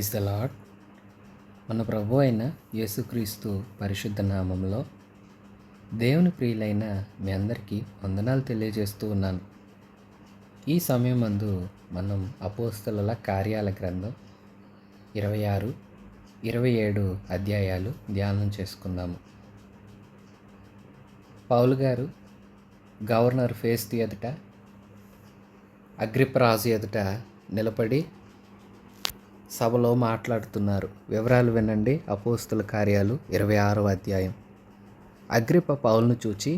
Praise the lord. మన ప్రభు అయిన యేసుక్రీస్తు పరిశుద్ధ నామంలో దేవుని ప్రియులైన మీ అందరికీ వందనాలు తెలియజేస్తూ ఉన్నాను. ఈ సమయమందు మనం అపోస్తలుల కార్యాల గ్రంథం 26, 27 అధ్యాయాలు ధ్యానం చేసుకుందాము. పౌలు గారు గవర్నర్ ఫేస్తు ఎదుట, అగ్రిప్ప రాజు ఎదుట నిలబడి సభలో మాట్లాడుతున్నారు. వివరాలు వినండి. అపోస్తల కార్యాలు 26వ అధ్యాయం. అగ్రిప్ప పౌలును చూచి,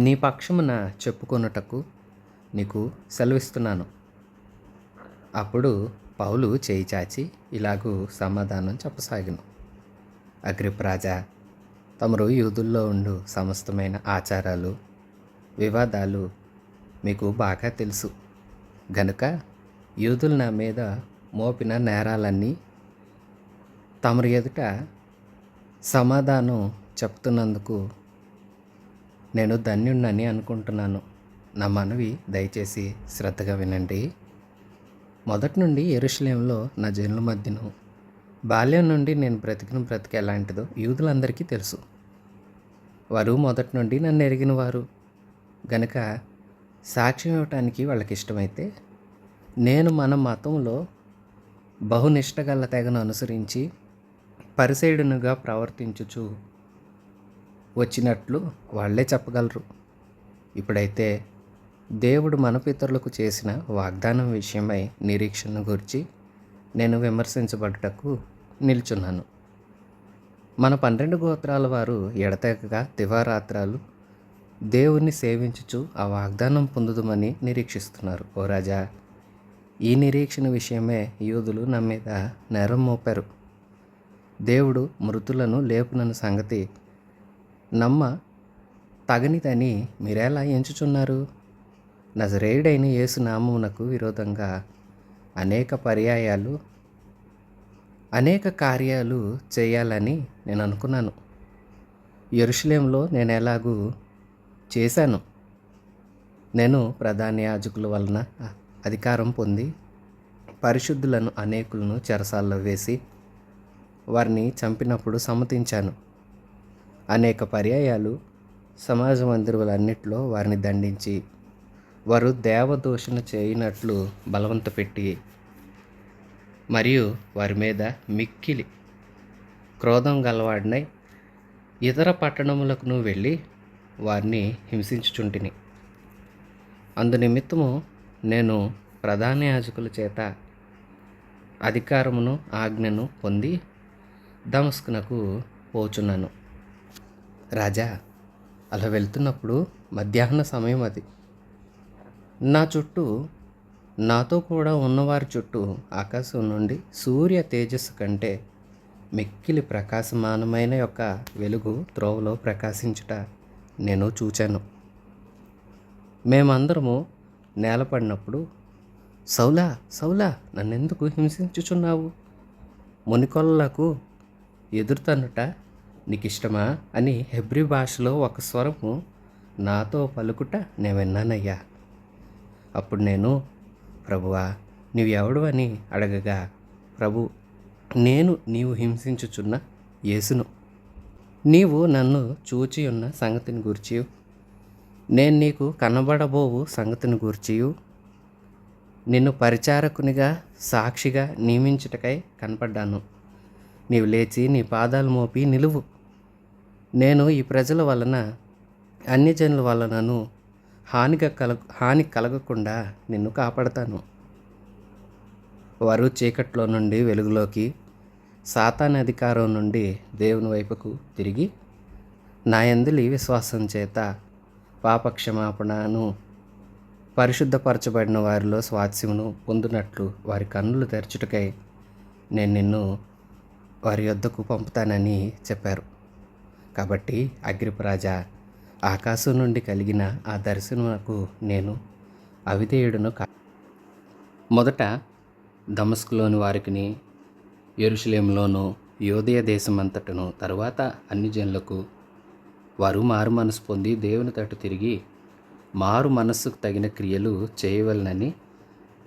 నీ పక్షమున చెప్పుకొనుటకు నీకు సెలవిస్తున్నాను. అప్పుడు పౌలు చేయి చాచి ఇలాగూ సమాధానం చెప్పసాగిను. అగ్రిప్ప రాజా, తమరు యూదుల్లో ఉండు సమస్తమైన ఆచారాలు, వివాదాలు మీకు బాగా తెలుసు గనుక యూదులు నా మీద మోపిన నేరాలన్నీ తమరి ఎదుట సమాధానం చెప్తున్నందుకు నేను ధన్యుణ్ణని అనుకుంటున్నాను. నా మనవి దయచేసి శ్రద్ధగా వినండి. మొదటి నుండి యెరూషలేములో నా జనుల మధ్యను బాల్యం నుండి నేను బ్రతికిన బ్రతికి ఎలాంటిదో యూదులందరికీ తెలుసు. వారు మొదటి నుండి నన్ను ఎరిగిన వారు గనుక సాక్ష్యం ఇవ్వటానికి వాళ్ళకి ఇష్టమైతే నేను మన మతంలో బహునిష్టగల తెగను అనుసరించి పరిసైడునుగా ప్రవర్తించుచు వచ్చినట్లు వాళ్ళే చెప్పగలరు. ఇప్పుడైతే దేవుడు మన పితరులకు చేసిన వాగ్దానం విషయమై నిరీక్షణ గురించి నేను విమర్శించబడుటకు నిల్చున్నాను. మన 12 గోత్రాల వారు ఎడతెగక దివారాత్రాలు దేవుణ్ణి సేవించుచు ఆ వాగ్దానం పొందుదమని నిరీక్షిస్తున్నారు. ఓ రాజా, ఈ నిరీక్షణ విషయమే యూదులు నా మీద నేరం మోపారు. దేవుడు మృతులను లేపునన్న సంగతి నమ్మ తగనిదని మీరెలా ఎంచుచున్నారు? నజరేయుడైన యేసు నామమునకు విరోధంగా అనేక కార్యాలు చేయాలని నేను అనుకున్నాను. యెరూషలేములో నేను ఎలాగూ చేశాను. నేను ప్రధాన యాజకుల వలన అధికారం పొంది పరిశుద్ధులను అనేకులను చెరసాల్లో వేసి వారిని చంపినప్పుడు సమ్మతించాను. అనేక పర్యాయాలు సమాజ మందిరాలన్నిటిలో వారిని దండించి వారు దేవదూషణ చేయనట్లు బలవంత పెట్టి మరియు వారి మీద మిక్కిలి క్రోధం గలవాడినై ఇతర పట్టణములకు వెళ్ళి వారిని హింసించుచుంటిని. అందునిమిత్తము నేను ప్రధాన యాజకుల చేత అధికారమును ఆజ్ఞను పొంది దమస్కునకు పోచున్నాను. రాజా, అలా వెళ్తున్నప్పుడు మధ్యాహ్న సమయం అది. నా చుట్టూ నాతో కూడా ఉన్నవారి చుట్టూ ఆకాశం నుండి సూర్య తేజస్సు కంటే మిక్కిలి ప్రకాశమానమైన యొక్క వెలుగు త్రోవలో ప్రకాశించుట నేను చూచాను. మేమందరము నేలపడినప్పుడు, సౌలా సౌలా, నన్నెందుకు హింసించుచున్నావు? మునికొల్లకు ఎదురుతన్నుట నీకు ఇష్టమా అని హెబ్రీ భాషలో ఒక స్వరము నాతో పలుకుట నేను విన్నానయ్యా. అప్పుడు నేను, ప్రభువా, నీవు ఎవడు అని అడగగా, ప్రభు, నేను నీవు హింసించుచున్న యేసును. నీవు నన్ను చూచి ఉన్న సంగతిని గూర్చియు నేను నీకు కనబడబోవు సంగతిని గూర్చియు నిన్ను పరిచారకునిగా సాక్షిగా నియమించుటకై కనపడ్డాను. నీవు లేచి నీ పాదాలు మోపి నిలువు. నేను ఈ ప్రజల వలన అన్యజనుల వలనను హాని కలగకుండా నిన్ను కాపాడతాను. వారు చీకట్లో నుండి వెలుగులోకి, సాతాను అధికారం నుండి దేవుని వైపుకు తిరిగి నా యందలి విశ్వాసం చేత పాపక్షమాపణను పరిశుద్ధపరచబడిన వారిలో స్వాస్యమును పొందినట్లు వారి కన్నులు తెరచుటకై నేను నిన్ను వారి యొద్దకు పంపుతానని చెప్పారు. కాబట్టి అగ్రిప్ప రాజా, ఆకాశం నుండి కలిగిన ఆ దర్శనమునకు నేను అవిధేయుడును మొదట దమస్కులోని వారికిని, యెరూషలేములోను, యూదయ దేశమంతటను, తరువాత అన్ని జనులకు వారు మారు మనసు పొంది దేవుని తట్టు తిరిగి మారు మనస్సుకు తగిన క్రియలు చేయవలనని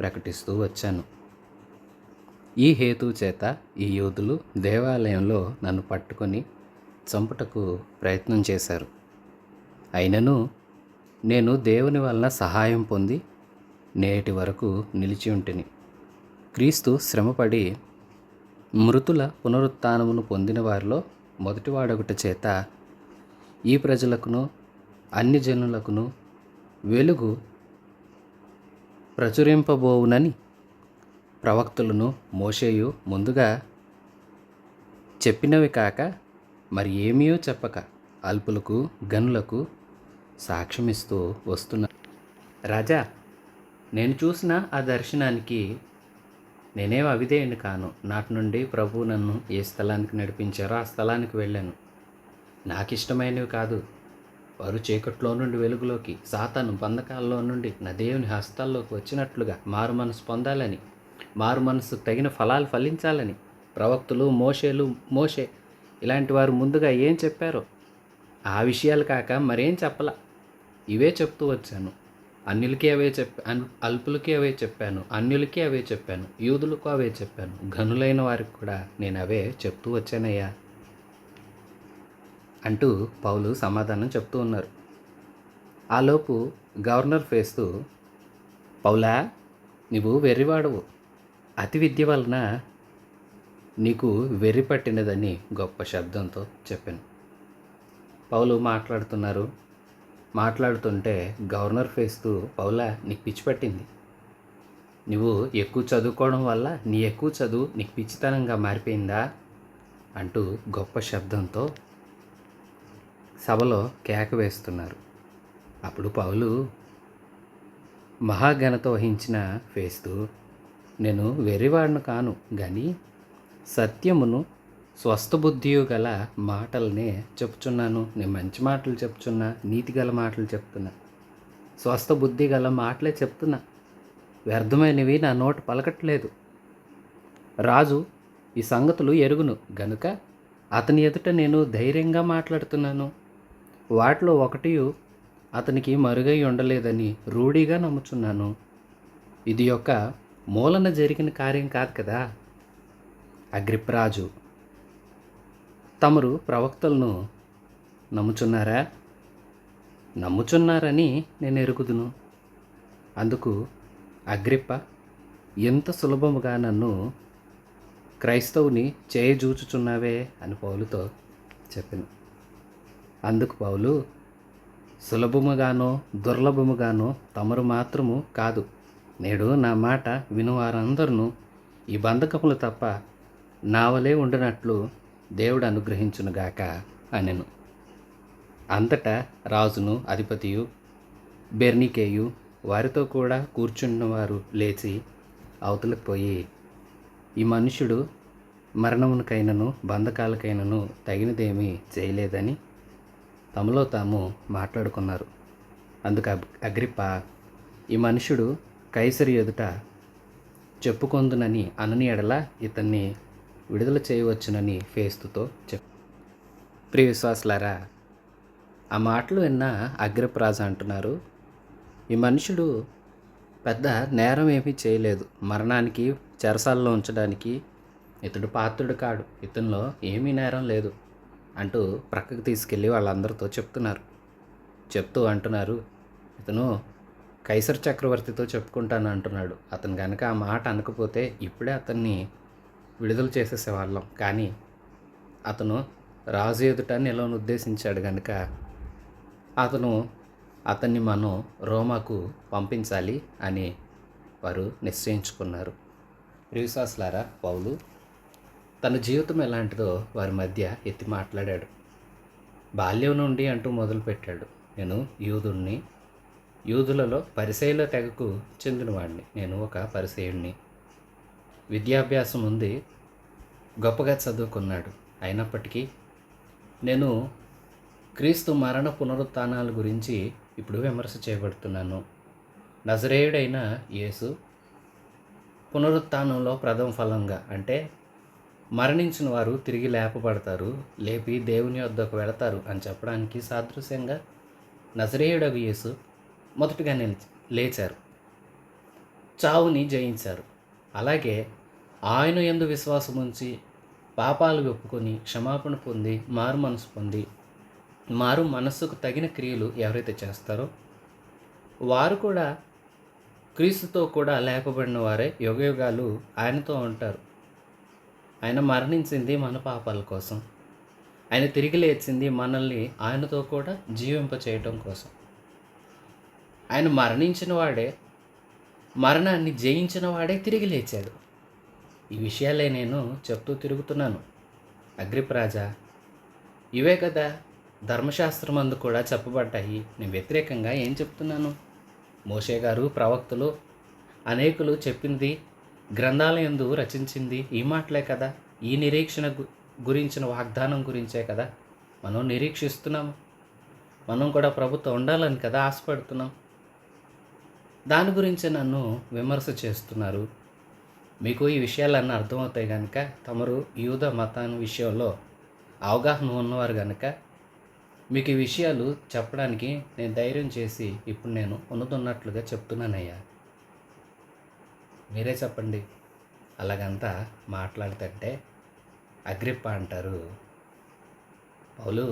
ప్రకటిస్తూ వచ్చాను. ఈ హేతువు చేత ఈ యూదులు దేవాలయంలో నన్ను పట్టుకొని చంపుటకు ప్రయత్నం చేశారు. అయినను నేను దేవుని వలన సహాయం పొంది నేటి వరకు నిలిచి ఉంటిని. క్రీస్తు శ్రమపడి మృతుల పునరుత్థానమును పొందిన వారిలో మొదటివాడొకటి చేత ఈ ప్రజలకును అన్ని జనులకును వెలుగు ప్రచురింపబోవునని ప్రవక్తలను మోషేయు ముందుగా చెప్పినవి కాక మరి ఏమీయో చెప్పక అల్పులకు గనులకు సాక్ష్యమిస్తూ వస్తున్నా. రాజా, నేను చూసిన ఆ దర్శనానికి నేనేం అవిధేయుని కాను. నాటి నుండి ప్రభువు నన్ను ఏ స్థలానికి నడిపించారో ఆ స్థలానికి వెళ్ళాను. నాకు ఇష్టమైనవి కాదు. వారు చీకట్లో నుండి వెలుగులోకి, సాతాను బంధకాల్లో నుండి నా దేవుని హస్తాల్లోకి వచ్చినట్లుగా మారు మనసు పొందాలని, మారు మనసు తగిన ఫలాలు ఫలించాలని ప్రవక్తలు మోషే ఇలాంటి వారు ముందుగా ఏం చెప్పారో ఆ విషయాలు కాక మరేం చెప్పలా. ఇవే చెప్తూ వచ్చాను. అన్యులకి అవే అల్పులకి అవే చెప్పాను, అన్యులకి అవే చెప్పాను, యూదులకు అవే చెప్పాను, ఘనులైన వారికి కూడా నేను అవే చెప్తూ వచ్చానయ్యా అంటూ పౌలు సమాధానం చెప్తూ ఉన్నారు. ఆలోపు గవర్నర్ ఫేస్తూ, పౌలా, నీవు వెర్రివాడవు, అతి విద్య వలన నీకు వెర్రి పట్టినదని గొప్ప శబ్దంతో చెప్పాను. పౌలు మాట్లాడుతుంటే గవర్నర్ ఫేస్తూ, పౌలా, నీకు పిచ్చి పట్టింది. నువ్వు ఎక్కువ చదువుకోవడం వల్ల నీ ఎక్కువ చదువు నీకు పిచ్చితనంగా మారిపోయిందా అంటూ గొప్ప శబ్దంతో సభలో కేక వేస్తున్నారు. అప్పుడు పౌలు మహాఘనత వహించిన ఫేస్తూ, నేను వెర్రివాడను కాను కానీ సత్యమును స్వస్థబుద్ధియు గల మాటలనే చెప్తున్నాను. నేను మంచి మాటలు చెప్తున్నా, నీతి గల మాటలు చెప్తున్నా, స్వస్థబుద్ధి గల మాటలే చెప్తున్నా. వ్యర్థమైనవి నా నోట పలకట్లేదు. రాజు ఈ సంగతులు ఎరుగును గనుక అతని ఎదుట నేను ధైర్యంగా మాట్లాడుతున్నాను. వాటిలో ఒకటి అతనికి మరుగై ఉండలేదని రూఢిగా నమ్ముచున్నాను. ఇది యొక్క మూలన జరిగిన కార్యం కాదు కదా. అగ్రిప్పరాజు, తమరు ప్రవక్తలను నమ్ముచున్నారని నేను ఎరుగుదును. అందుకు అగ్రిప్ప, ఎంత సులభముగా నన్ను క్రైస్తవుని చేయజూచుచున్నావే అని పౌలుతో చెప్పాను. అందుకు పౌలు, సులభముగానో దుర్లభముగానో తమరు మాత్రము కాదు, నేడు నా మాట వినువారందరూ ఈ బంధకములు తప్ప నావలే ఉండినట్లు దేవుడు అనుగ్రహించునుగాక అనెను. అంతటా రాజును అధిపతియు బెర్నికేయు వారితో కూడా కూర్చున్నవారు లేచి అవతలకు పోయి, ఈ మనుష్యుడు మరణమునకైనను బంధకాలకైనను తగినదేమీ చేయలేదని తమలో తాము మాట్లాడుకున్నారు. అందుకు అగ్రిప్ప, ఈ మనుష్యుడు కైసరి ఎదుట చెప్పుకొందునని అనని ఎడల ఇతన్ని విడుదల చేయవచ్చునని ఫేస్తుతో ప్రియ విశ్వాసులారా, ఆ మాటలు విన్న అగ్రిప్పరాజు అంటున్నారు, ఈ మనుషుడు పెద్ద నేరం ఏమీ చేయలేదు. మరణానికి చెరసాలలో ఉంచడానికి ఇతడు పాత్రుడు కాడు, ఇతనిలో ఏమీ నేరం లేదు అంటూ ప్రక్కకు తీసుకెళ్ళి వాళ్ళందరితో చెప్తూ అంటున్నారు, ఇతను కైసర్ చక్రవర్తితో చెప్పుకుంటాను అంటున్నాడు. అతను కనుక ఆ మాట అనకపోతే ఇప్పుడే అతన్ని విడుదల చేసేసేవాళ్ళం. కానీ అతను రాజు ఎదుట నిలవను ఉద్దేశించాడు కనుక అతన్ని మనం రోమాకు పంపించాలి అని వారు నిశ్చయించుకున్నారు. విశ్వాసులారా, పౌలు తన జీవితం ఎలాంటిదో వారి మధ్య ఎత్తి మాట్లాడాడు. బాల్యం నుండి అంటూ మొదలుపెట్టాడు. నేను యూదుణ్ణి, యూదులలో పరిసయ్యుల తెగకు చెందినవాడిని. నేను ఒక పరిసయ్యుడిని. విద్యాభ్యాసం ఉంది, గొప్పగా చదువుకున్నాడు. అయినప్పటికీ నేను క్రీస్తు మరణ పునరుత్థానాల గురించి ఇప్పుడు విమర్శ చేయబడుతున్నాను. నజరేయుడైన యేసు పునరుత్థానంలో ప్రథమ ఫలంగా, అంటే మరణించిన వారు తిరిగి లేపబడతారు, లేపి దేవుని వద్దకు వెళతారు అని చెప్పడానికి సాదృశ్యంగా నజరేయుడగు యేసు మొదటగా లేచారు, చావుని జయించారు. అలాగే ఆయన యందు విశ్వాసం ఉంచి పాపాలు ఒప్పుకొని క్షమాపణ పొంది మారు మనసు పొంది మారు మనస్సుకు తగిన క్రియలు ఎవరైతే చేస్తారో వారు కూడా క్రీస్తుతో కూడా లేపబడిన వారే యుగయుగాలు ఆయనతో ఉంటారు. ఆయన మరణించింది మన పాపాల కోసం, ఆయన తిరిగి లేచింది మనల్ని ఆయనతో కూడా జీవింపచేయటం కోసం. ఆయన మరణించిన వాడే, మరణాన్ని జయించిన వాడే తిరిగి లేచాడు. ఈ విషయాలే నేను చెప్తూ తిరుగుతున్నాను. అగ్రిప్రాజా, ఇవే కదా ధర్మశాస్త్రమందు కూడా చెప్పబడ్డాయి. నేను వ్యతిరేకంగా ఏం చెప్తున్నాను? మోషే గారు, ప్రవక్తలు అనేకులు చెప్పింది, గ్రంథాలయందు రచించింది ఈ మాటలే కదా. ఈ నిరీక్షణ గురించిన వాగ్దానం గురించే కదా మనం నిరీక్షిస్తున్నాము. మనం కూడా ప్రభుత్వం ఉండాలని కదా ఆశపడుతున్నాం. దాని గురించి నన్ను విమర్శ చేస్తున్నారు. మీకు ఈ విషయాలన్నీ అర్థమవుతాయి కనుక, తమరు యూద మతాన్ని విషయంలో అవగాహన ఉన్నవారు కనుక మీకు ఈ విషయాలు చెప్పడానికి నేను ధైర్యం చేసి ఇప్పుడు నేను ఉన్నతున్నట్లుగా చెప్తున్నానయ్యా. మీరే చెప్పండి. అలాగంతా మాట్లాడుతుంటే అగ్రిప్ప అంటారు, పౌలు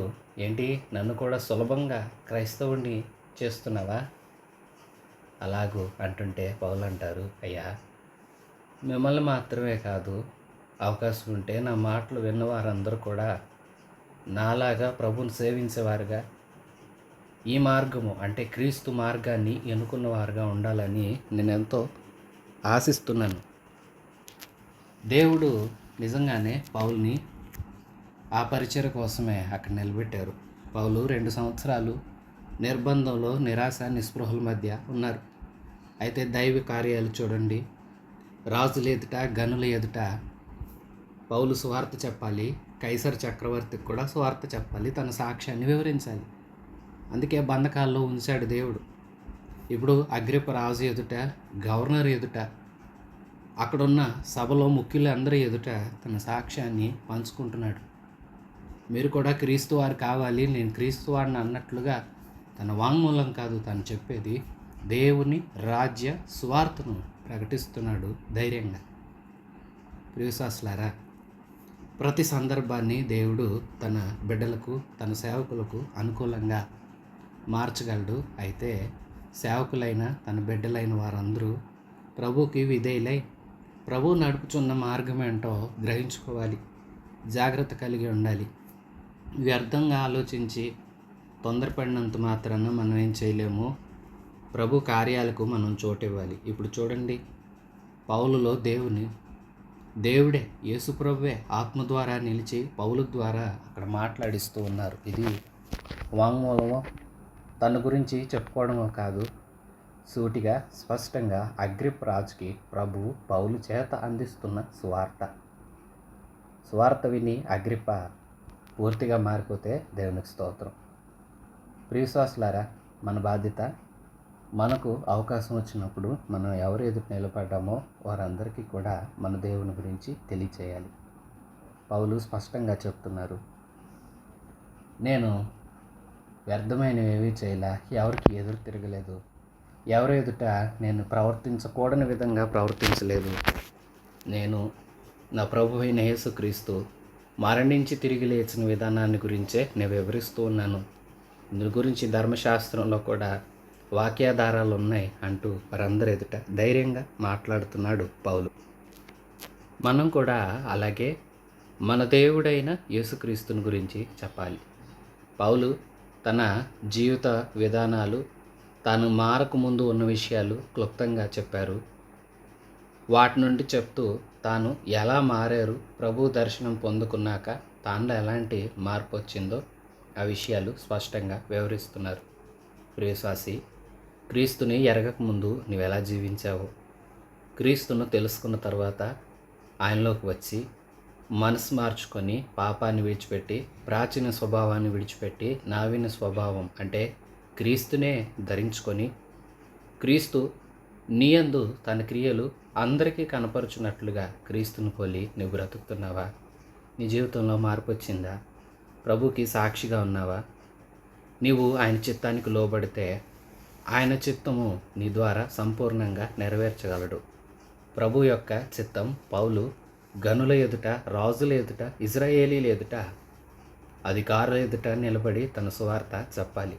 ఏంటి నన్ను కూడా సులభంగా క్రైస్తవుడిని చేస్తున్నావా? అలాగూ అంటుంటే పౌలు అంటారు, అయ్యా మిమ్మల్ని మాత్రమే కాదు, అవకాశం ఉంటే నా మాటలు విన్నవారందరూ కూడా నాలాగా ప్రభుని సేవించేవారుగా, ఈ మార్గము అంటే క్రీస్తు మార్గాన్ని ఎన్నుకున్నవారుగా ఉండాలని నేను ఎంతో ఆశిస్తున్నాను. దేవుడు నిజంగానే పౌల్ని ఆ పరిచర్య కోసమే అక్కడ నిలబెట్టారు. పౌలు 2 సంవత్సరాలు నిర్బంధంలో నిరాశ నిస్పృహల మధ్య ఉన్నారు. అయితే దైవ కార్యాలు చూడండి. రాజుల ఎదుట, గనుల ఎదుట పౌలు సువార్త చెప్పాలి. కైసర్ చక్రవర్తికి కూడా సువార్త చెప్పాలి. తన సాక్ష్యాన్ని వివరించాలి. అందుకే బంధకాల్లో ఉంచాడు దేవుడు. ఇప్పుడు అగ్రిప్ప రాజు ఎదుట, గవర్నర్ ఎదుట, అక్కడున్న సభలో ముఖ్యులందరి ఎదుట తన సాక్ష్యాన్ని పంచుకుంటున్నాడు. మీరు కూడా క్రీస్తు వారు కావాలి, నేను క్రీస్తు వారిని అన్నట్లుగా తన వాంగ్మూలం కాదు తను చెప్పేది, దేవుని రాజ్య సువార్తను ప్రకటిస్తున్నాడు ధైర్యంగా. ప్రియవిశ్వాసులారా, ప్రతి సందర్భాన్ని దేవుడు తన బిడ్డలకు, తన సేవకులకు అనుకూలంగా మార్చగలడు. అయితే సేవకులైన తన బిడ్డలైన వారందరూ ప్రభుకి విధేయులై ప్రభు నడుపుచున్న మార్గం ఏంటో గ్రహించుకోవాలి. జాగ్రత్త కలిగి ఉండాలి. వ్యర్థంగా ఆలోచించి తొందరపడినంత మాత్రాన మనం ఏం చేయలేము. ప్రభు కార్యాలకు మనం చోటివ్వాలి. ఇప్పుడు చూడండి, పౌలులో దేవుడే యేసు ప్రభువే ఆత్మ ద్వారా నిలిచి పౌలు ద్వారా అక్కడ మాట్లాడిస్తూ ఉన్నారు. ఇది వాంగ్మూలమో తన గురించి చెప్పుకోవడమో కాదు, సూటిగా స్పష్టంగా అగ్రిప్ప రాజుకి ప్రభు పౌలు చేత అందిస్తున్న సువార్త విని అగ్రిప్ప పూర్తిగా మారిపోతే దేవునికి స్తోత్రం. ప్రియవిశ్వాసులారా, మన బాధ్యత, మనకు అవకాశం వచ్చినప్పుడు మనం ఎవరు ఎదుట నిలబడ్డామో వారందరికీ కూడా మన దేవుని గురించి తెలియచేయాలి. పౌలు స్పష్టంగా చెప్తున్నారు, నేను వ్యర్థమైనవి ఏమీ చేయలే, ఎవరికి ఎదురు తిరగలేదు, ఎవరు ఎదుట నేను ప్రవర్తించకూడని విధంగా ప్రవర్తించలేదు. నేను నా ప్రభు అయిన యేసుక్రీస్తు మరణించి తిరిగి లేచిన విధానాన్ని గురించే నేను వివరిస్తూ ఉన్నాను. ఇందు గురించి ధర్మశాస్త్రంలో కూడా వాక్యాధారాలు ఉన్నాయి అంటూ వారందరి ఎదుట ధైర్యంగా మాట్లాడుతున్నాడు పౌలు. మనం కూడా అలాగే మన దేవుడైన యేసుక్రీస్తుని గురించి చెప్పాలి. పౌలు తన జీవిత విధానాలు, తాను మారకు ముందు ఉన్న విషయాలు క్లుప్తంగా చెప్పారు. వాటి నుండి చెప్తూ తాను ఎలా మారారు, ప్రభు దర్శనం పొందుకున్నాక తాను ఎలాంటి మార్పు వచ్చిందో ఆ విషయాలు స్పష్టంగా వివరిస్తున్నారు. ప్రియవిశ్వాసి, క్రీస్తుని ఎరగకముందు నువ్వు ఎలా జీవించావు, క్రీస్తును తెలుసుకున్న తర్వాత ఆయనలోకి వచ్చి మనసు మార్చుకొని పాపాన్ని విడిచిపెట్టి ప్రాచీన స్వభావాన్ని విడిచిపెట్టి నవీన స్వభావం అంటే క్రీస్తునే ధరించుకొని క్రీస్తు నీయందు తన క్రియలు అందరికీ కనపరుచున్నట్లుగా క్రీస్తుని పోలి నువ్వు బ్రతుకుతున్నావా? నీ జీవితంలో మార్పు వచ్చిందా? ప్రభుకి సాక్షిగా ఉన్నావా? నీవు ఆయన చిత్తానికి లోబడితే ఆయన చిత్తము నీ ద్వారా సంపూర్ణంగా నెరవేర్చగలడు. ప్రభు యొక్క చిత్తం పౌలు గనుల ఎదుట, రాజుల ఎదుట, ఇజ్రాయేలీల ఎదుట, అధికారుల ఎదుట నిలబడి తన సువార్త చెప్పాలి.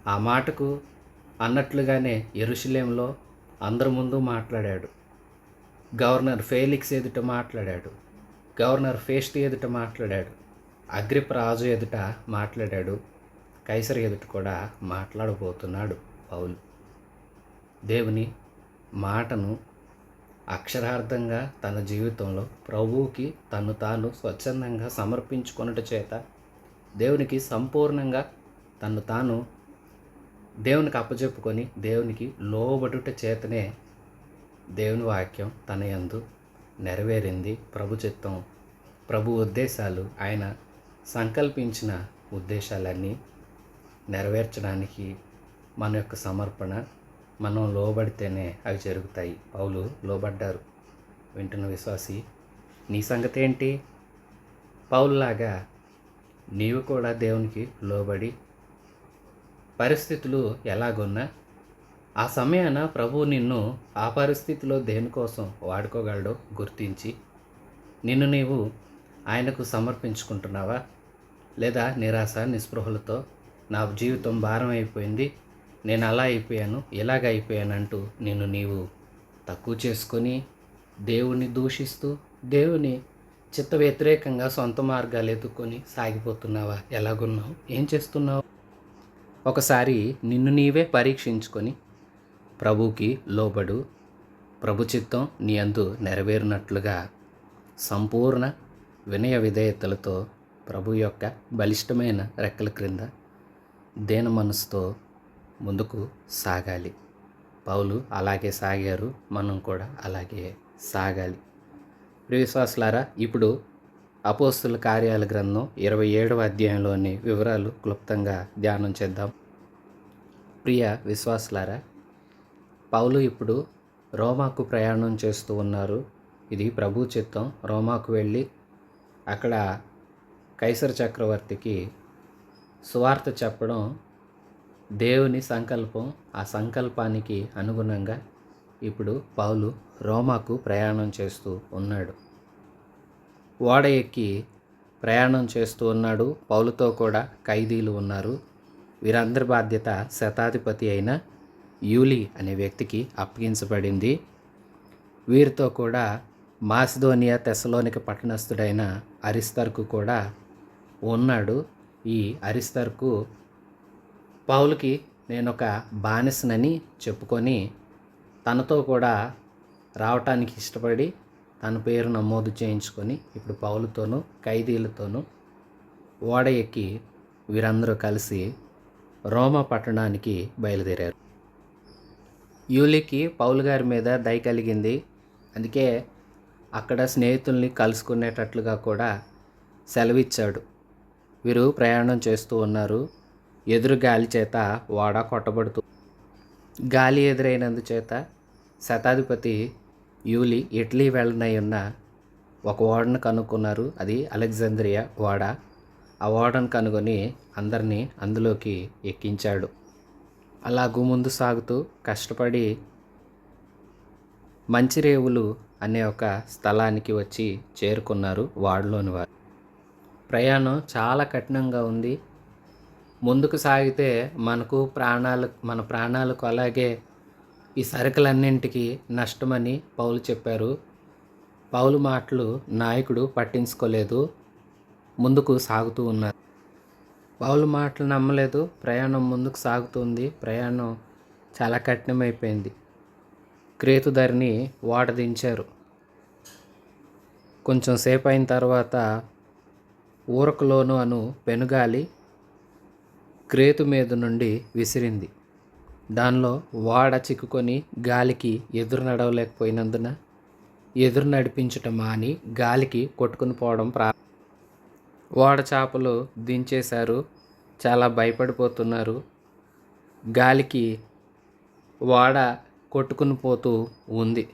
ఆ మాటకు అన్నట్లుగానే యెరూషలేములో అందరి ముందు మాట్లాడాడు. గవర్నర్ ఫేలిక్స్ ఎదుట మాట్లాడాడు. గవర్నర్ ఫేస్ట్ ఎదుట మాట్లాడాడు. అగ్రిప్ప రాజు ఎదుట మాట్లాడాడు. కైసర్ ఎదుట కూడా మాట్లాడబోతున్నాడు పౌలు. దేవుని మాటను అక్షరార్థంగా తన జీవితంలో ప్రభువుకి తను తాను స్వచ్ఛందంగా సమర్పించుకొనుట చేత దేవునికి సంపూర్ణంగా తను తాను దేవునికి అప్పచెప్పుకొని దేవునికి లోబడుట చేతనే దేవుని వాక్యం తన యందు నెరవేరింది. ప్రభు చిత్తం, ప్రభు ఉద్దేశాలు, ఆయన సంకల్పించిన ఉద్దేశాలన్నీ నెరవేర్చడానికి మన యొక్క సమర్పణ, మనం లోబడితేనే అవి జరుగుతాయి. పౌలు లోబడ్డారు. వింటున్న విశ్వాసి, నీ సంగతి ఏంటి? పౌలులాగా నీవు కూడా దేవునికి లోబడి పరిస్థితులు ఎలాగున్నా ఆ సమయాన ప్రభువు నిన్ను ఆ పరిస్థితిలో దేనికోసం వాడుకోగలడో గుర్తించి నిన్ను నీవు ఆయనకు సమర్పించుకుంటున్నావా? లేదా నిరాశ నిస్పృహలతో నా జీవితం భారం అయిపోయింది, నేను అలా అయిపోయాను, ఇలాగ అయిపోయాను అంటూ నిన్ను నీవు తక్కువ చేసుకొని దేవుణ్ణి దూషిస్తూ దేవుని చిత్త వ్యతిరేకంగా సొంత మార్గాలు ఎత్తుకొని సాగిపోతున్నావా? ఎలాగున్నావు? ఏం చేస్తున్నావు? ఒకసారి నిన్ను నీవే పరీక్షించుకొని ప్రభువుకి లోబడు. ప్రభు చిత్తం నీ అందు నెరవేరినట్లుగా సంపూర్ణ వినయ విధేయతలతో ప్రభు యొక్క బలిష్టమైన రెక్కల క్రింద దేన మనసుతో ముందుకు సాగాలి. పౌలు అలాగే సాగారు, మనం కూడా అలాగే సాగాలి. ప్రియ విశ్వాసులారా, ఇప్పుడు అపోస్తుల కార్యాల గ్రంథం 27వ అధ్యాయంలోని వివరాలు క్లుప్తంగా ధ్యానం చేద్దాం. ప్రియ విశ్వాసులారా, పౌలు ఇప్పుడు రోమాకు ప్రయాణం చేస్తూ ఉన్నారు. ఇది ప్రభు చిత్తం. రోమాకు వెళ్ళి అక్కడ కైసర్ చక్రవర్తికి సువార్త చెప్పడం దేవుని సంకల్పం. ఆ సంకల్పానికి అనుగుణంగా ఇప్పుడు పౌలు రోమాకు ప్రయాణం చేస్తూ ఉన్నాడు. ఓడ ఎక్కి ప్రయాణం చేస్తూ ఉన్నాడు. పౌలుతో కూడా ఖైదీలు ఉన్నారు. వీరందరి బాధ్యత శతాధిపతి అయిన యూలి అనే వ్యక్తికి అప్పగించబడింది. వీరితో కూడా మాసిదోనియా తెస్సలోనిక పట్టణస్థుడైన అరిస్తర్కు కూడా ఉన్నాడు. ఈ అరిస్తర్కు పౌలుకి నేనొక బానిసనని చెప్పుకొని తనతో కూడా రావటానికి ఇష్టపడి తన పేరు నమోదు చేయించుకొని ఇప్పుడు పౌలుతోనూ ఖైదీలతోనూ ఓడ ఎక్కి వీరందరూ కలిసి రోమా పట్టణానికి బయలుదేరారు. యూలికి పౌలు గారి మీద దయ కలిగింది. అందుకే అక్కడ స్నేహితుల్ని కలుసుకునేటట్లుగా కూడా సెలవిచ్చాడు. వీరు ప్రయాణం చేస్తూ ఉన్నారు. ఎదురు గాలి చేత ఓడ కొట్టబడుతూ, గాలి ఎదురైనందుచేత శతాధిపతి యూలి ఇటలీ వెళ్ళనై ఉన్న ఒక ఓడను కనుక్కున్నారు. అది అలెగ్జాంద్రియా ఓడ. ఆ ఓడను కనుగొని అందరినీ అందులోకి ఎక్కించాడు. అలాగూ ముందు సాగుతూ కష్టపడి మంచిరేవులు అనే ఒక స్థలానికి వచ్చి చేరుకున్నారు ఓడలోని వారు. ప్రయాణం చాలా కఠినంగా ఉంది. ముందుకు సాగితే మన ప్రాణాలకు అలాగే ఈ సరుకులన్నింటికి నష్టమని పౌలు చెప్పారు. పౌలు మాటలు నాయకుడు పట్టించుకోలేదు. ముందుకు సాగుతూ ఉన్నారు. పౌలు మాటలు నమ్మలేదు. ప్రయాణం ముందుకు సాగుతుంది. ప్రయాణం చాలా కఠినమైపోయింది. క్రేతు ధరిని ఓడ దించారు. కొంచెం సేపు అయిన తర్వాత ఊరకులోను అను పెనుగాలి క్రేతు మీద నుండి విసిరింది. దానిలో ఓడ చిక్కుకొని గాలికి ఎదురు నడవలేకపోయినందున ఎదురు నడిపించటం మాని గాలికి కొట్టుకుని పోవడం ఓడ చాపలు దించేశారు. చాలా భయపడిపోతున్నారు. గాలికి ఓడ కొట్టుకుని పోతూ ఉంది.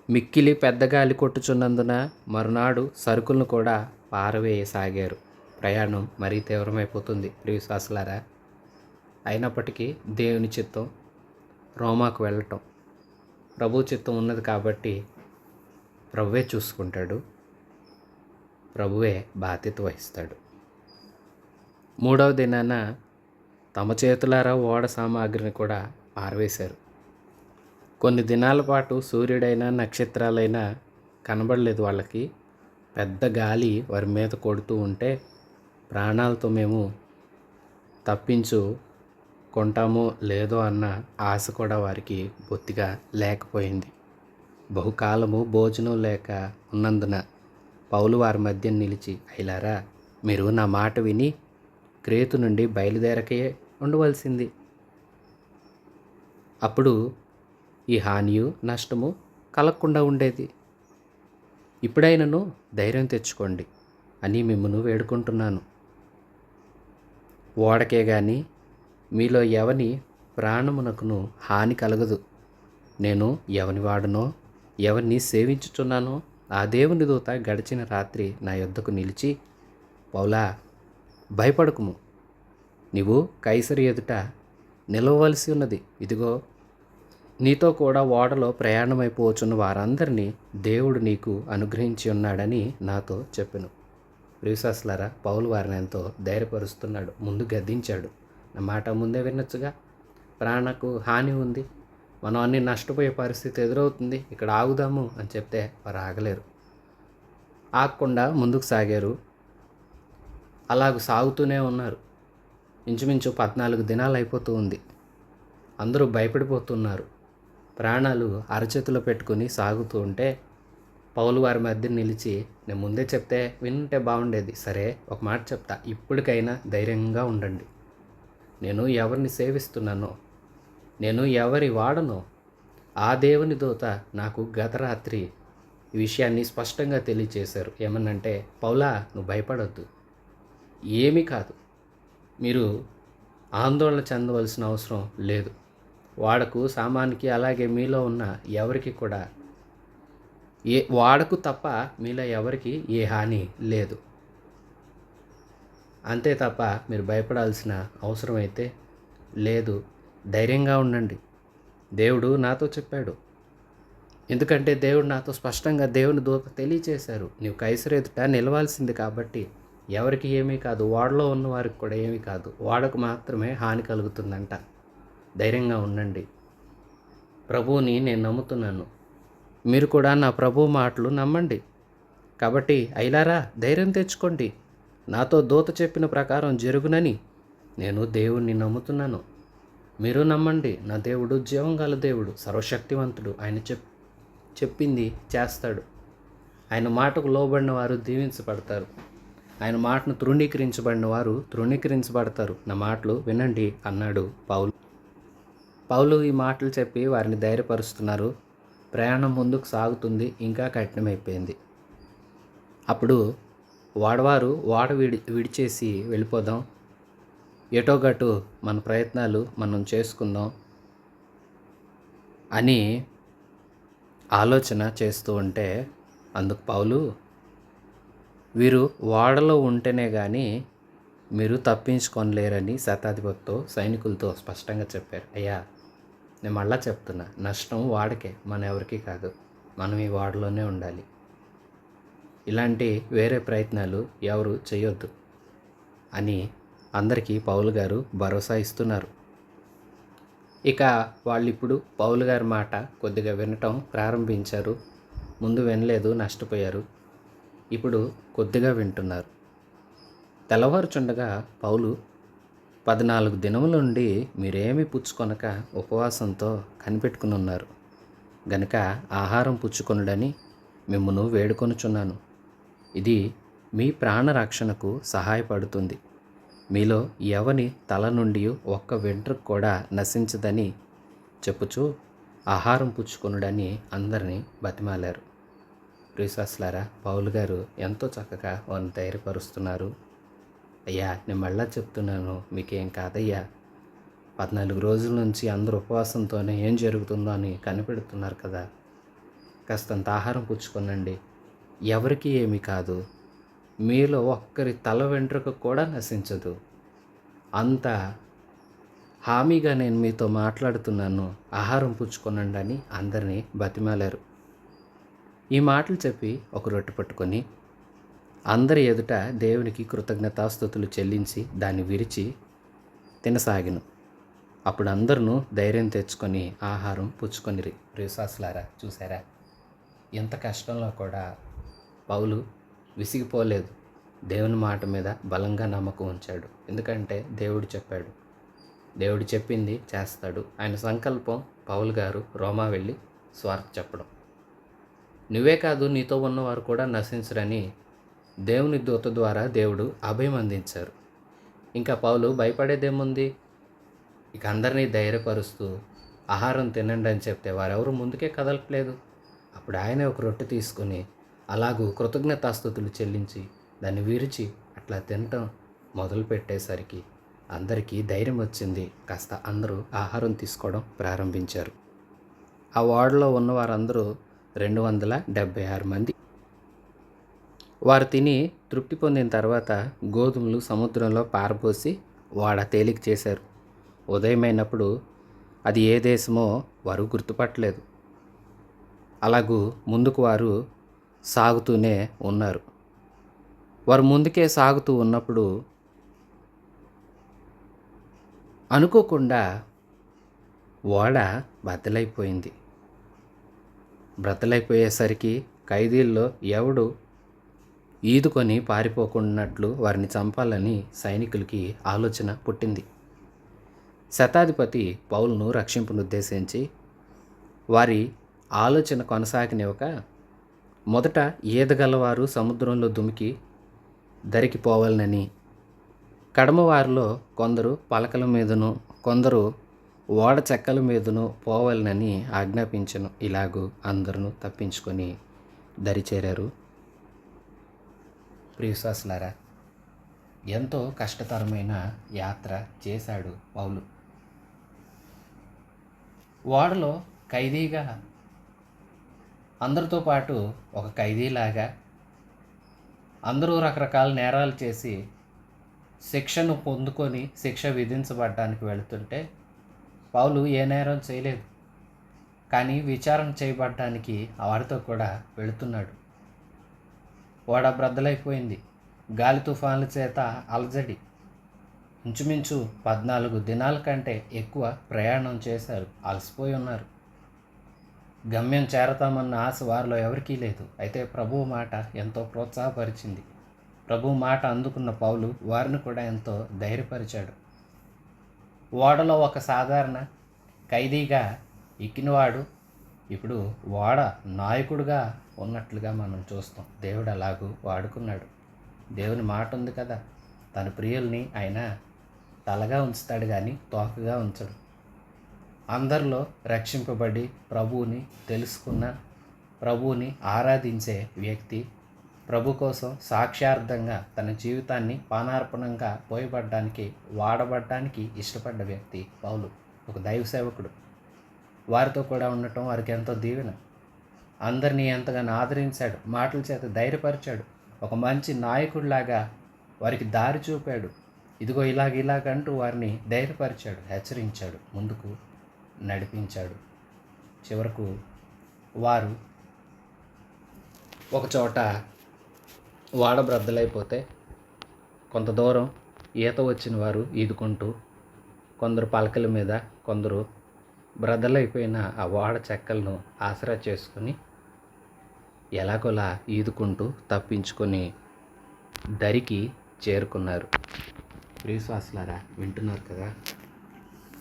మిక్కిలి పెద్ద గాలి కొట్టుచున్నందున మరునాడు సరుకులను కూడా పారవేయసాగారు. ప్రయాణం మరీ తీవ్రమైపోతుంది ప్రియవిశ్వాసులారా. అయినప్పటికీ దేవుని చిత్తం రోమాకు వెళ్ళటం, ప్రభు చిత్తం ఉన్నది కాబట్టి ప్రభువే చూసుకుంటాడు, ప్రభువే బాధ్యత వహిస్తాడు. మూడవ దినాన తమ చేతులారా ఓడ సామాగ్రిని కూడా పారవేశారు. కొన్ని దినాల పాటు సూర్యుడైనా నక్షత్రాలైనా కనబడలేదు వాళ్ళకి. పెద్ద గాలి వారి మీద కొడుతూ ఉంటే ప్రాణాలతో మేము తప్పించుకుంటామో లేదో అన్న ఆశ కూడా వారికి బొత్తిగా లేకపోయింది. బహుకాలము భోజనం లేక ఉన్నందున పౌలు వారి మధ్య నిలిచి, అయ్యలారా, మీరు నా మాట విని క్రేతు నుండి బయలుదేరకే ఉండవలసింది. అప్పుడు ఈ హానియు నష్టము కలగకుండా ఉండేది. ఇప్పుడైనను ధైర్యం తెచ్చుకోండి అని మిమ్మల్ని వేడుకుంటున్నాను. ఓడకే గాని మీలో ఎవని ప్రాణమునకును హాని కలగదు. నేను ఎవని వాడనో ఎవరిని సేవించుచున్నానో ఆ దేవుని దూత గడిచిన రాత్రి నా యొద్దకు నిలిచి, పౌలా, భయపడకుము, నీవు కైసరు ఎదుట నిలవవలసి ఉన్నది. ఇదిగో, నీతో కూడా ఓడలో ప్రయాణమైపోవచ్చున్న వారందరినీ దేవుడు నీకు అనుగ్రహించి ఉన్నాడని నాతో చెప్పెను. ప్రియశాస్లారా, పౌలు వారిని ఎంతో ధైర్యపరుస్తున్నాడు. ముందు గద్దించాడు. నా మాట ముందే వినొచ్చుగా, ప్రాణకు హాని ఉంది, మనం అన్నీ నష్టపోయే పరిస్థితి ఎదురవుతుంది, ఇక్కడ ఆగుదాము అని చెప్తే వారు ఆగలేరు. ఆగకుండా ముందుకు సాగారు. అలాగ సాగుతూనే ఉన్నారు. ఇంచుమించు 14 దినాలు అయిపోతూ ఉంది. అందరూ భయపడిపోతున్నారు. ప్రాణాలు అరచేతిలో పెట్టుకుని సాగుతూ ఉంటే పౌలు వారి మధ్య నిలిచి, నేను ముందే చెప్తే వినుంటే బాగుండేది. సరే, ఒక మాట చెప్తా, ఇప్పటికైనా ధైర్యంగా ఉండండి. నేను ఎవరిని సేవిస్తున్నానో, నేను ఎవరి వాడనో ఆ దేవుని దూత నాకు గత రాత్రి ఈ విషయాన్ని స్పష్టంగా తెలియచేశారు. ఏమనంటే, పౌలా, నువ్వు భయపడొద్దు, ఏమీ కాదు, మీరు ఆందోళన చెందవలసిన అవసరం లేదు. వాడకు సామానికి అలాగే మీలో ఉన్న ఎవరికి కూడా వాడకు తప్ప మీలో ఎవరికి ఏ హాని లేదు. అంతే తప్ప మీరు భయపడాల్సిన అవసరం అయితే లేదు. ధైర్యంగా ఉండండి. దేవుడు నాతో చెప్పాడు. ఎందుకంటే దేవుడు నాతో స్పష్టంగా దేవుని దూత తెలియచేశారు, నీవు కైసరు ఎదుట నిలవాల్సింది కాబట్టి ఎవరికి ఏమీ కాదు, ఓడలో ఉన్న వారికి కూడా ఏమీ కాదు, ఓడకు మాత్రమే హాని కలుగుతుందంట. ధైర్యంగా ఉండండి. ప్రభువుని నేను నమ్ముతున్నాను, మీరు కూడా నా ప్రభు మాటలు నమ్మండి. కాబట్టి అయ్యలారా, ధైర్యం తెచ్చుకోండి. నాతో దూత చెప్పిన ప్రకారం జరుగునని నేను దేవుణ్ణి నమ్ముతున్నాను. మీరు నమ్మండి. నా దేవుడు జీవం గల దేవుడు, సర్వశక్తివంతుడు. ఆయన చెప్పింది చేస్తాడు. ఆయన మాటకు లోబడిన వారు దీవించబడతారు. ఆయన మాటను తృణీకరించబడిన వారు తృణీకరించబడతారు. నా మాటలు వినండి అన్నాడు పౌలు ఈ మాటలు చెప్పి వారిని ధైర్యపరుస్తున్నారు. ప్రయాణం ముందుకు సాగుతుంది. ఇంకా కఠినమైపోయింది. అప్పుడు వాడవారు ఓడ విడిచేసి వెళ్ళిపోదాం, ఎటో గటు మన ప్రయత్నాలు మనం చేసుకుందాం అని ఆలోచన చేస్తూ ఉంటే, అందుకు పౌలు, వీరు ఓడలో ఉంటేనే కానీ మీరు తప్పించుకొనలేరని శతాధిపతితో సైనికులతో స్పష్టంగా చెప్పారు. అయ్యా, నేను మళ్ళా చెప్తున్నా, నష్టం వాడికే, మన ఎవరికి కాదు. మనం ఈ ఓడలోనే ఉండాలి. ఇలాంటి వేరే ప్రయత్నాలు ఎవరు చేయొద్దు అని అందరికీ పౌలు గారు భరోసా ఇస్తున్నారు. ఇక వాళ్ళు ఇప్పుడు పౌలు గారి మాట కొద్దిగా వినటం ప్రారంభించారు. ముందు వినలేదు, నష్టపోయారు. ఇప్పుడు కొద్దిగా వింటున్నారు. తెల్లవారుచుండగా పౌలు, 14 దినముల నుండి మీరేమీ పుచ్చుకొనక ఉపవాసంతో కనిపెట్టుకుని ఉన్నారు గనుక ఆహారం పుచ్చుకొనుడని మిమ్మును వేడుకొనుచున్నాను. ఇది మీ ప్రాణరక్షణకు సహాయపడుతుంది. మీలో ఎవని తల నుండి ఒక్క వెంట్రుక కూడా నశించదని చెప్పుచూ ఆహారం పుచ్చుకొనుడని అందరినీ బతిమాలారు. ప్రియశాస్లారా, పౌలు గారు ఎంతో చక్కగా వారిని ధైర్యపరుస్తున్నారు. అయ్యా, నేను మళ్ళా చెప్తున్నాను, మీకేం కాదయ్యా, 14 రోజుల నుంచి అందరూ ఉపవాసంతోనే ఏం జరుగుతుందో అని కనిపెడుతున్నారు కదా, కాస్తంత ఆహారం పుచ్చుకొనండి, ఎవరికి ఏమీ కాదు, మీలో ఒక్కరి తల వెంట్రుక కూడా నశించదు. అంత హామీగా నేను మీతో మాట్లాడుతున్నాను, ఆహారం పుచ్చుకొనండి అని అందరినీ బతిమాలారు. ఈ మాటలు చెప్పి ఒక రొట్టె పట్టుకొని అందరి ఎదుట దేవునికి కృతజ్ఞతాస్తుతులు చెల్లించి దాన్ని విరిచి తినసాగిను. అప్పుడు అందరూ ధైర్యం తెచ్చుకొని ఆహారం పుచ్చుకొనిరి. ప్రియవిశ్వాసులారా, చూసారా? ఎంత కష్టంలో కూడా పౌలు విసిగిపోలేదు. దేవుని మాట మీద బలంగా నమ్మకం ఉంచాడు. ఎందుకంటే దేవుడు చెప్పాడు, దేవుడు చెప్పింది చేస్తాడు. ఆయన సంకల్పం పౌలు గారు రోమా వెళ్ళి స్వార్థ చెప్పడం. నువ్వే కాదు, నీతో ఉన్నవారు కూడా నశించరని దేవుని దూత ద్వారా దేవుడు అభయం అందించారు. ఇంకా పౌలు భయపడేదేముంది? ఇక అందరినీ ధైర్యపరుస్తూ ఆహారం తినండి అని చెప్తే వారెవరు ముందుకే కదలట్లేదు. అప్పుడు ఆయన ఒక రొట్టె తీసుకొని అలాగూ కృతజ్ఞతాస్తుతులు చెల్లించి దాన్ని విరిచి అట్లా తినటం మొదలు పెట్టేసరికి అందరికీ ధైర్యం వచ్చింది. కాస్త అందరూ ఆహారం తీసుకోవడం ప్రారంభించారు. ఆ వార్డులో ఉన్న వారందరూ 276 మంది. వారు తిని తృప్తి పొందిన తర్వాత గోధుమలు సముద్రంలో పారపోసి వాడ తేలిక చేశారు. ఉదయమైనప్పుడు అది ఏ దేశమో వారు గుర్తుపట్టలేదు. అలాగూ ముందుకు వారు సాగుతూనే ఉన్నారు. వారు ముందుకే సాగుతూ ఉన్నప్పుడు అనుకోకుండా ఓడ బద్దలైపోయింది. బ్రతలైపోయేసరికి ఖైదీల్లో ఎవడు ఈదుకొని పారిపోకున్నట్లు వారిని చంపాలని సైనికులకి ఆలోచన పుట్టింది. శతాధిపతి పౌలును రక్షింపునుద్దేశించి వారి ఆలోచన కొనసాగనివ్వక మొదట ఈదగలవారు సముద్రంలో దుమికి దరికి పోవాలనని, కడమవారిలో కొందరు పలకల మీదను కొందరు ఓడ చెక్కల మీదను పోవాలనని ఆజ్ఞాపించను. ఇలాగూ అందరూ తప్పించుకొని దరిచేరారు. ప్రియవిశ్వాసులారా, ఎంతో కష్టతరమైన యాత్ర చేశాడు పౌలు. ఓడలో ఖైదీగా అందరితో పాటు ఒక ఖైదీలాగా అందరూ రకరకాల నేరాలు చేసి శిక్షను పొందుకొని శిక్ష విధించబడడానికి వెళుతుంటే పౌలు ఏ నేరం చేయలేదు. కానీ విచారణ చేయబడడానికి వారితో కూడా వెళుతున్నాడు. ఓడ బ్రద్దలైపోయింది. గాలి తుఫాన్ల చేత అలజడి. ఇంచుమించు 14 దినాల కంటే ఎక్కువ ప్రయాణం చేశారు. అలసిపోయి ఉన్నారు. గమ్యం చేరతామన్న ఆశ వారిలో ఎవరికీ లేదు. అయితే ప్రభువు మాట ఎంతో ప్రోత్సాహపరిచింది. ప్రభువు మాట అందుకున్న పౌలు వారిని కూడా ఎంతో ధైర్యపరిచాడు. ఓడలో ఒక సాధారణ ఖైదీగా ఎక్కినవాడు ఇప్పుడు ఓడ నాయకుడిగా ఉన్నట్లుగా మనం చూస్తాం. దేవుడు అలాగూ వాడుకున్నాడు. దేవుని మాట ఉంది కదా, తన ప్రియుల్ని ఆయన తలగా ఉంచుతాడు కానీ తోకగా ఉంచడు. అందరిలో రక్షింపబడి ప్రభువుని తెలుసుకున్న, ప్రభువుని ఆరాధించే వ్యక్తి, ప్రభు కోసం సాక్ష్యార్థంగా తన జీవితాన్ని పానార్పణంగా పోయబడ్డానికి వాడబడ్డానికి ఇష్టపడ్డ వ్యక్తి పౌలు, ఒక దైవ సేవకుడు. వారితో కూడా ఉండటం వారికి ఎంతో దీవెన. అందరినీ ఎంతగానో ఆదరించాడు, మాటల చేత ధైర్యపరిచాడు. ఒక మంచి నాయకుడిలాగా వారికి దారి చూపాడు. ఇదిగో ఇలాగంటూ వారిని ధైర్యపరిచాడు, హెచ్చరించాడు, ముందుకు నడిపించాడు. చివరకు వారు ఒక చోట వాడ బ్రద్దలైపోతే కొంత దూరం ఈత వచ్చిన వారు ఈదుకుంటూ, కొందరు పలకల మీద, కొందరు బ్రద్దలైపోయిన ఆ ఓడ చెక్కలను ఆసరా చేసుకుని ఎలాగోలా ఈదుకుంటూ తప్పించుకొని దరికి చేరుకున్నారు. ప్రియవిశ్వాసులారా, వింటున్నారు కదా?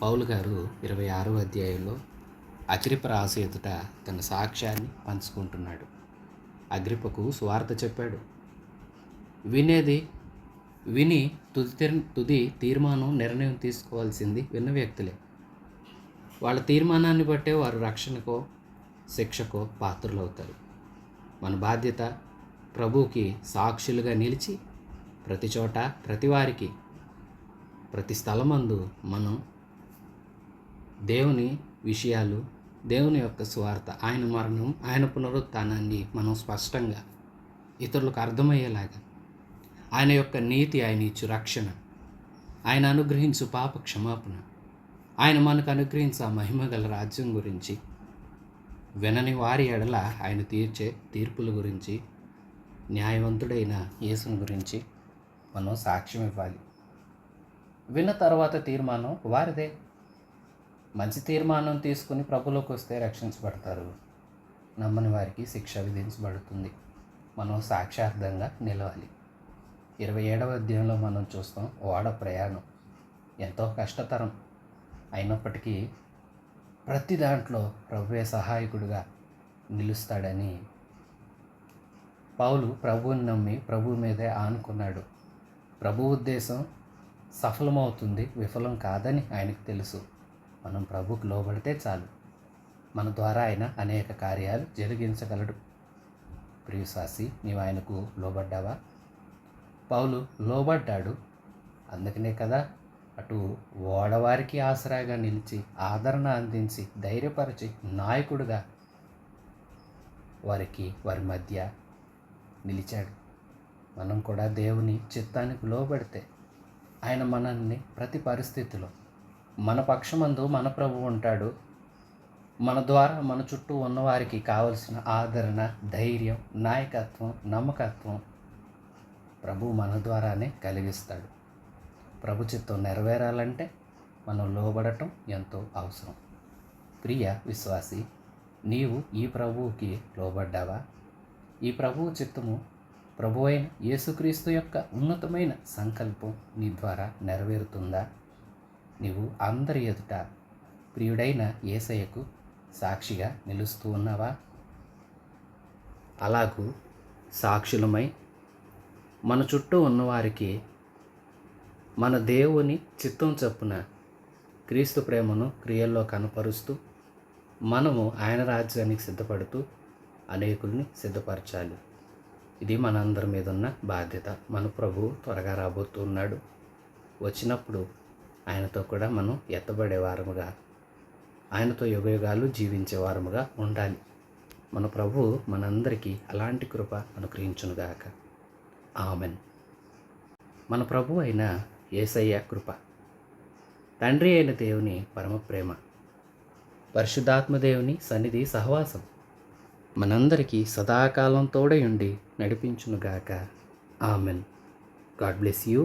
పౌలు గారు 26వ అధ్యాయంలో అగ్రిప్ప రాజు ఎదుట తన సాక్ష్యాన్ని పంచుకుంటున్నాడు. అగ్రిప్పకు సువార్త చెప్పాడు. విని తుది తీర్మానం, నిర్ణయం తీసుకోవాల్సింది విన్న వ్యక్తులే. వాళ్ళ తీర్మానాన్ని బట్టే వారు రక్షణకో శిక్షకో పాత్రులవుతారు. మన బాధ్యత ప్రభువుకి సాక్షులుగా నిలిచి ప్రతి చోట, ప్రతి వారికి, ప్రతి స్థలమందు మనం దేవుని విషయాలు, దేవుని యొక్క సువార్త, ఆయన మరణం, ఆయన పునరుత్థానాన్ని మనం స్పష్టంగా ఇతరులకు అర్థమయ్యేలాగా, ఆయన యొక్క నీతి, ఆయన ఇచ్చు రక్షణ, ఆయన అనుగ్రహించు పాప క్షమాపణ, ఆయన మనకు అనుగ్రహించే ఆ మహిమగల రాజ్యం గురించి వినని వారి ఎడల ఆయన తీర్చే తీర్పుల గురించి, న్యాయవంతుడైన యేసుని గురించి మనం సాక్ష్యం ఇవ్వాలి. విన్న తర్వాత తీర్మానం వారిదే. మంచి తీర్మానం తీసుకుని ప్రభులోకి వస్తే రక్షించబడతారు. నమ్మని వారికి శిక్ష విధించబడుతుంది. మనం సాక్ష్యార్థంగా నిలవాలి. 27వ అధ్యాయంలో మనం చూస్తాం ఓడ ప్రయాణం ఎంతో కష్టతరం అయినప్పటికీ ప్రతి దాంట్లో ప్రభువే సహాయకుడిగా నిలుస్తాడని పౌలు ప్రభువుని నమ్మి ప్రభువు మీదే ఆనుకున్నాడు. ప్రభు ఉద్దేశం సఫలమవుతుంది, విఫలం కాదని ఆయనకు తెలుసు. మనం ప్రభువుకు లోబడితే చాలు, మన ద్వారా ఆయన అనేక కార్యాలు జరిగించగలడు. ప్రియసాసి, నీవు ఆయనకు లోబడ్డావా? పౌలు లోబడ్డాడు. అందుకనే కదా అటు ఓడవారికి ఆసరాగా నిలిచి, ఆదరణ అందించి, ధైర్యపరిచి, నాయకుడిగా వారి మధ్య నిలిచాడు. మనం కూడా దేవుని చిత్తానికి లోబడితే ఆయన మనల్ని ప్రతి పరిస్థితిలో మన పక్షమందు మన ప్రభువు ఉంటాడు. మన ద్వారా మన చుట్టూ ఉన్నవారికి కావలసిన ఆదరణ, ధైర్యం, నాయకత్వం, నమ్మకత్వం ప్రభువు మన ద్వారానే కలిగిస్తాడు. ప్రభు చిత్తం నెరవేరాలంటే మనం లోబడటం ఎంతో అవసరం. ప్రియ విశ్వాసి, నీవు ఈ ప్రభువుకి లోబడ్డావా? ఈ ప్రభువు చిత్తము, ప్రభువైన యేసుక్రీస్తు యొక్క ఉన్నతమైన సంకల్పం నీ ద్వారా నెరవేరుతుందా? నీవు అందరి ఎదుట ప్రియుడైన యేసయ్యకు సాక్షిగా నిలుస్తూ ఉన్నావా? అలాగూ సాక్షులమై మన చుట్టూ ఉన్నవారికి మన దేవుని చిత్తం చొప్పున క్రీస్తు ప్రేమను క్రియల్లో కనపరుస్తూ మనము ఆయన రాజ్యానికి సిద్ధపడుతూ అనేకుల్ని సిద్ధపరచాలి. ఇది మనందరి మీద ఉన్న బాధ్యత. మన ప్రభువు త్వరగా రాబోతున్నాడు. వచ్చినప్పుడు ఆయనతో కూడా మనం ఎత్తబడే వారముగా, ఆయనతో యుగయుగాలు జీవించే వారముగా ఉండాలి. మన ప్రభువు మనందరికీ అలాంటి కృప అనుగ్రహించునుగాక. ఆమెన్. మన ప్రభు అయిన యేసయ్య కృప, తండ్రి అయిన దేవుని పరమ ప్రేమ, పరిశుద్ధాత్మదేవుని సన్నిధి సహవాసం మనందరికీ సదాకాలం తోడై ఉండి నడిపించునుగాక. ఆమెన్. God bless you.